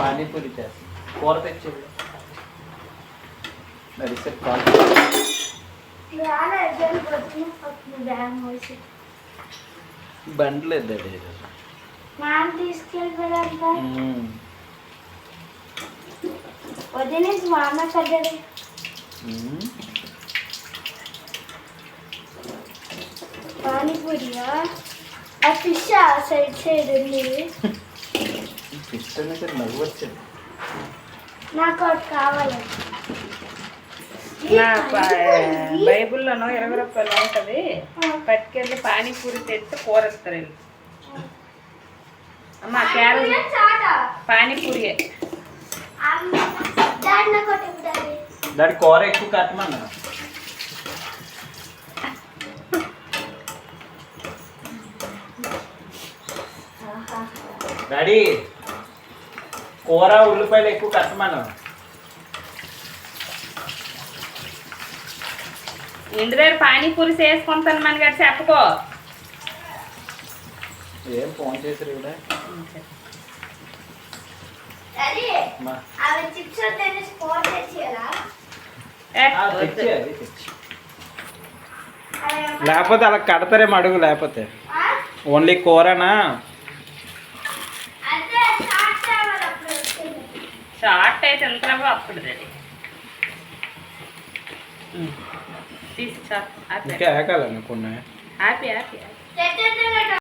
పానీపూరి చేస్తాం. కూర తెచ్చేది బండ్లేదు తీసుకెళ్ళిపోయారంట వదిలే వాన కడ్డది పానీపూరియా ఆ ఫిష్ సైడ్ సైడ్ ఉంది ఫిష్ అనేది నవ్వు వచ్చింది నాకు ఒకటి కావాలి బైబుల్లోనో 20 రూపాయలు ఉంటుంది పట్టుకెళ్ళి పానీపూరి తెచ్చి కూర ఇస్తారు వీళ్ళు. అమ్మ క్యారెట్ పానీపూరియే దాని కూర ఎక్కువ కట్టమన్నా డాడీ కూర ఉల్లిపాయలు ఎక్కువ కట్టమన్నా ఇంటి దగ్గర పానీపూరి చేసుకుంటాను మన గారు చెప్పుకో ఏం ఫోన్ చేసారు ఇక్కడ లేకపోతే అలా కడతారేమో అడుగు లేకపోతే ఓన్లీ కూరనా షార్ట్ అయితే ఎంత అప్పుడు తీసి ఇంకా ఏకాలనుకున్నా హ్యాపీ హ్యాపీ